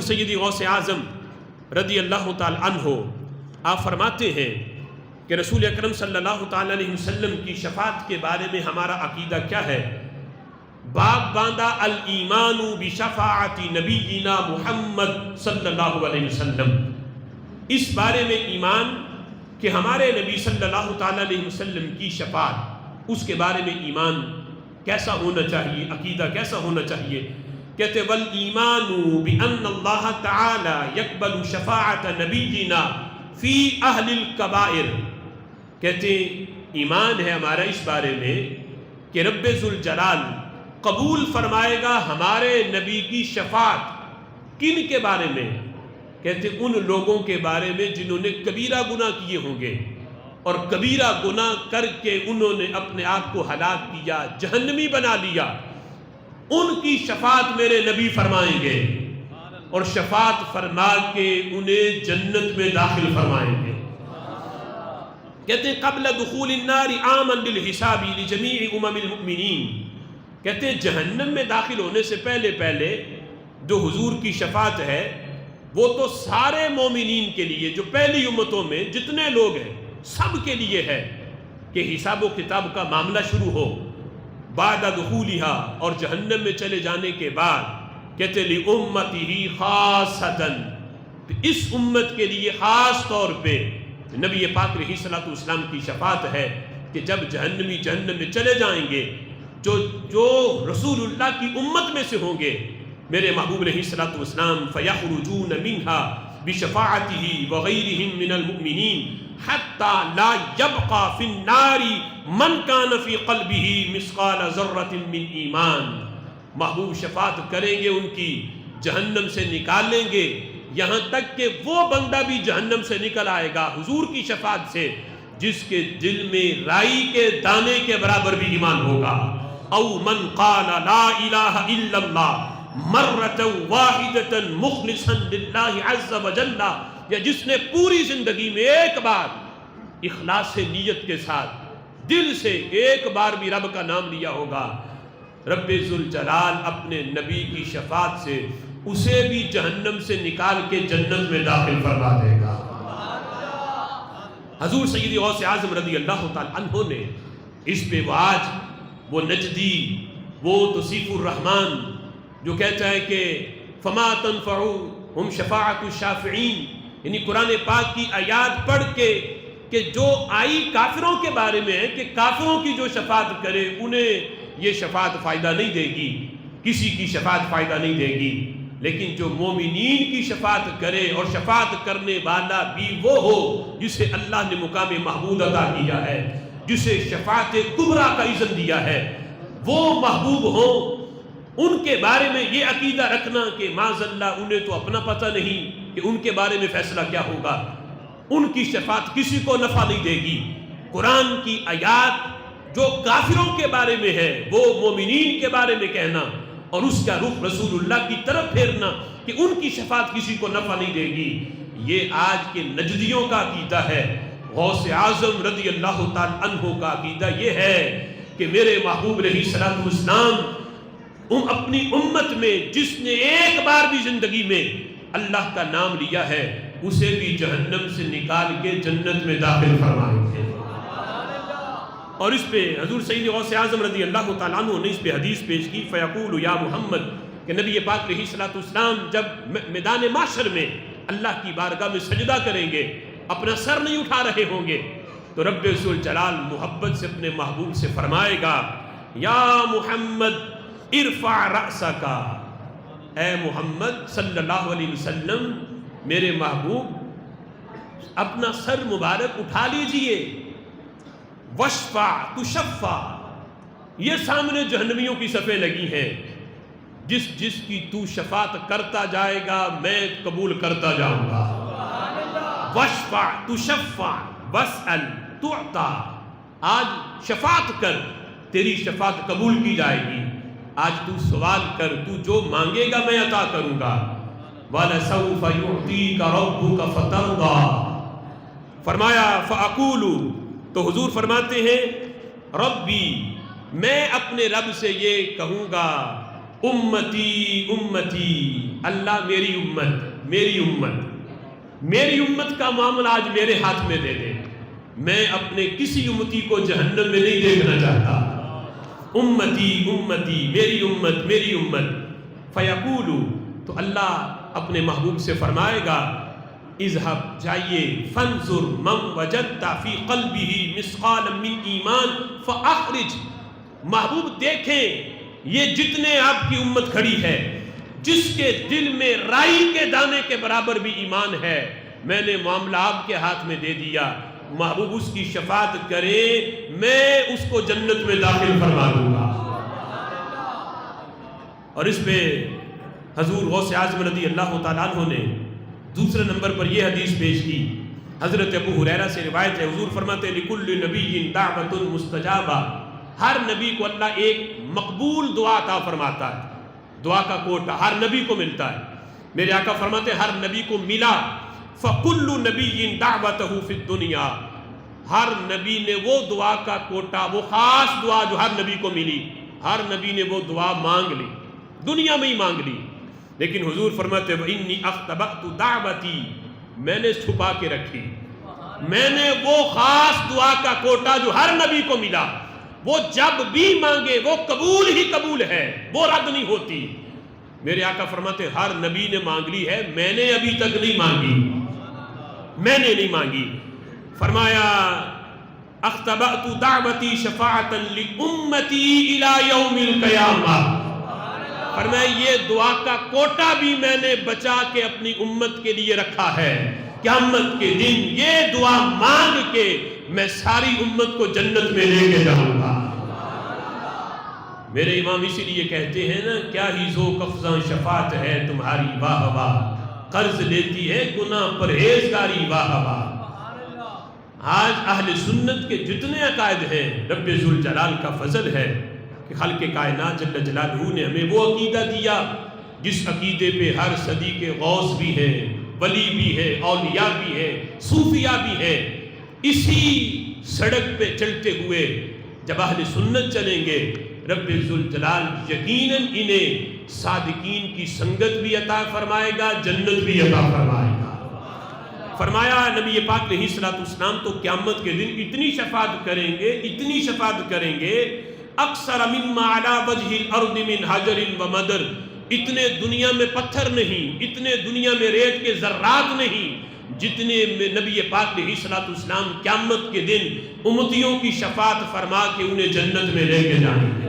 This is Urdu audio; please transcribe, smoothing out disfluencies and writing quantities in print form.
سیدی غوث اعظم رضی اللہ تعالی عنہ آپ فرماتے ہیں کہ رسول اکرم صلی اللہ تعالی علیہ وسلم کی شفاعت کے بارے میں ہمارا عقیدہ کیا ہے؟ باب باندھا الایمان بشفاعت نبینا محمد صلی اللہ علیہ وسلم، اس بارے میں ایمان کہ ہمارے نبی صلی اللہ تعالی علیہ وسلم کی شفاعت، اس کے بارے میں ایمان کیسا ہونا چاہیے، عقیدہ کیسا ہونا چاہیے؟ کہتے والایمان بان اللہ تعالی یقبل شفاعت نبینا فی اہل الکبائر، کہتے ایمان ہے ہمارا اس بارے میں کہ رب ذوالجلال قبول فرمائے گا ہمارے نبی کی شفاعت کن کے بارے میں؟ کہتے ان لوگوں کے بارے میں جنہوں نے کبیرہ گناہ کیے ہوں گے اور کبیرہ گناہ کر کے انہوں نے اپنے آپ کو ہلاک کیا، جہنمی بنا لیا، ان کی شفاعت میرے نبی فرمائیں گے اور شفاعت فرما کے انہیں جنت میں داخل فرمائیں گے۔ کہتے ہیں قبل دخول النار عاما للحساب لجمیع المؤمنین، کہتے ہیں جہنم میں داخل ہونے سے پہلے جو حضور کی شفاعت ہے وہ تو سارے مومنین کے لیے، جو پہلی امتوں میں جتنے لوگ ہیں سب کے لیے ہے کہ حساب و کتاب کا معاملہ شروع ہو بعد دخولہا، اور جہنم میں چلے جانے کے بعد کہتے لِأُمَّتِهِ خاصتاً، اس امت کے لیے خاص طور پہ نبی پاک علیہ الصلوۃ والسلام کی شفاعت ہے کہ جب جہنمی جہنم میں چلے جائیں گے، جو رسول اللہ کی امت میں سے ہوں گے میرے محبوب علیہ الصلوۃ والسلام فَيَخْرُجُونَ مِنْهَا بِشَفَاعَتِهِ وَغَيْرِهِمْ مِنَ الْمُؤْمِنِينَ حَتَّى لَا يَبْقَى فِي النَّارِ مَنْ كَانَ فِي قَلْبِهِ مِثْقَالَ ذَرَّةٍ مِّنْ ایمان، محبوب شفاعت کریں گے ان کی، جہنم سے نکالیں گے، یہاں تک کہ وہ بندہ بھی جہنم سے نکل آئے گا حضور کی شفاعت سے جس کے دل میں رائی کے دانے کے برابر بھی ایمان ہوگا۔ او من قال لا الہ الا اللہ مرۃ واحدۃ مخلصا للہ عز وجل، یا جس نے پوری زندگی میں ایک بار اخلاص سے نیت کے ساتھ دل سے ایک بار بھی رب کا نام لیا ہوگا، رب ذوالجلال اپنے نبی کی شفاعت سے اسے بھی جہنم سے نکال کے جنت میں داخل فرما دے گا۔ حضور سیدی غوث اعظم رضی اللہ تعالی عنہ نے اس پہ وہ نجدی، وہ توصیف الرحمن جو کہتا ہے کہ فما تنفعهم شفاعت الشافعین، یعنی قرآن پاک کی آیات پڑھ کے کہ جو آئی کافروں کے بارے میں ہے کہ کافروں کی جو شفاعت کرے انہیں یہ شفاعت فائدہ نہیں دے گی، کسی کی شفاعت فائدہ نہیں دے گی، لیکن جو مومنین کی شفاعت کرے اور شفاعت کرنے والا بھی وہ ہو جسے اللہ نے مقام محمود عطا کیا ہے، جسے شفاعت کبریٰ کا اذن دیا ہے، وہ محبوب ہوں، ان کے بارے میں یہ عقیدہ رکھنا کہ معاذ اللہ انہیں تو اپنا پتہ نہیں کہ ان کے بارے میں فیصلہ کیا ہوگا، ان کی شفاعت کسی کو نفع نہیں دے گی۔ قرآن کی آیات جو کافروں کے بارے میں ہے وہ مومنین کے بارے میں کہنا اور اس کا رخ رسول اللہ کی طرف پھیرنا کہ ان کی شفاعت کسی کو نفع نہیں دے گی، یہ آج کے نجدیوں کا عقیدہ ہے۔ غوث اعظم رضی اللہ تعالی عنہ کا عقیدہ یہ ہے کہ میرے محبوب علیہ الصلوۃ والسلام اپنی امت میں جس نے ایک بار بھی زندگی میں اللہ کا نام لیا ہے اسے بھی جہنم سے نکال کے جنت میں داخل فرمائیں گے۔ اور اس پہ حضور سید غوث اعظم رضی اللہ تعالیٰ عنہ نے اس پہ حدیث پیش کی فیقول یا محمد، کہ نبی پاک علیہ الصلوۃ والسلام جب میدان محشر میں اللہ کی بارگاہ میں سجدہ کریں گے، اپنا سر نہیں اٹھا رہے ہوں گے تو رب ذوالجلال محبت سے اپنے محبوب سے فرمائے گا یا محمد ارفع رأسک، اے محمد صلی اللہ علیہ وسلم میرے محبوب اپنا سر مبارک اٹھا لیجئے، وشفع تشفع، یہ سامنے جہنمیوں کی صفیں لگی ہیں، جس کی تو شفاعت کرتا جائے گا میں قبول کرتا جاؤں گا۔ وشفع تشفع واسأل تعطى، آج شفاعت کر تیری شفاعت قبول کی جائے گی، آج تو سوال کر تو جو مانگے گا میں عطا کروں گا۔ وَلَسَوْفَ يُعْطِيكَ رَبُّكَ فَتَرْضَىٰ، فرمایا فَأَقُولُ، تو حضور فرماتے ہیں ربی، میں اپنے رب سے یہ کہوں گا امتی امتی اللہ میری امت کا معاملہ آج میرے ہاتھ میں دے دے، میں اپنے کسی امتی کو جہنم میں نہیں دیکھنا چاہتا۔ امتی میری امت فیقول، تو اللہ اپنے محبوب سے فرمائے گا اذهب جائیے، فانظر من وجدت فی قلبہ مثقالا من ایمان فاخرج، محبوب دیکھیں یہ جتنے آپ کی امت کھڑی ہے جس کے دل میں رائی کے دانے کے برابر بھی ایمان ہے، میں نے معاملہ آپ کے ہاتھ میں دے دیا، محبوب اس کی شفاعت کرے، میں اس کو جنت میں داخل فرما دوں گا۔ اور اس پہ حضور غوث اعظم رضی اللہ تعالیٰ عنہ نے دوسرے نمبر پر یہ حدیث پیش کی، حضرت ابو ہریرہ سے روایت ہے، حضور فرماتے ہیں لِكُلِّ نَبِيٍّ دَعْوَةٌ مُسْتَجَابَةٌ، ہر نبی کو اللہ ایک مقبول دعا عطا فرماتا ہے، دعا کا کوٹا ہر نبی کو ملتا ہے۔ میرے آقا فرماتے ہیں ہر نبی کو ملا، فَكُلُّ نَبِيٍّ دَعْوَتَهُ فِي الدُّنْيَا، ہر نبی نے وہ دعا کا کوٹا، وہ خاص دعا جو ہر نبی کو ملی، ہر نبی نے وہ دعا مانگ لی، دنیا میں ہی مانگ لی، لیکن حضور فرماتے ہیں وَإِنِّي أَخْتَبَأْتُ دَعْوَتِي، میں نے چھپا کے رکھی، میں نے وہ خاص دعا کا کوٹا جو ہر نبی کو ملا، وہ جب بھی مانگے وہ قبول ہی قبول ہے، وہ رد نہیں ہوتی۔ میرے آقا فرماتے ہیں ہر نبی نے مانگ لی ہے، میں نے ابھی تک نہیں مانگی، میں نے نہیں مانگی۔ فرمایا اختبأت دعوتی شفاعتا لامتی الی یوم القیامہ، فرمایا یہ دعا کا کوٹا بھی میں نے بچا کے اپنی امت کے لیے رکھا ہے، قیامت کے دن یہ دعا مانگ کے میں ساری امت کو جنت میں لے کے جاؤں گا۔ میرے امام اسی لیے کہتے ہیں نا، کیا ہی ذوق افزاں شفاعت ہے تمہاری واہ واہ، قرض لیتی ہے گناہ پرہیزگاری واہ واہ۔ آج اہل سنت کے جتنے عقائد ہیں، رب ذوالجلال کا فضل ہے کہ خالق کائنات جل جلالہ نے ہمیں وہ عقیدہ دیا جس عقیدے پہ ہر صدی کے غوث بھی ہیں، ولی بھی ہے، اولیاء بھی ہے، صوفیاء بھی ہے۔ اسی سڑک پہ چلتے ہوئے جب اہل سنت چلیں گے، رب ذوالجلال یقیناً انہیں صادقین کی سنگت بھی عطا فرمائے گا، جنت بھی عطا فرمائے گا۔ فرمایا نبی پاک علیہ الصلوۃ والسلام تو قیامت کے دن اتنی شفاعت کریں گے اکثر مما علی وجہ الارض من حجر و مدر، اتنے دنیا میں پتھر نہیں، اتنے دنیا میں ریت کے ذرات نہیں جتنے میں نبی پاک علیہ الصلوۃ والسلام قیامت کے دن امتیوں کی شفاعت فرما کے انہیں جنت میں لے کے جائیں گے۔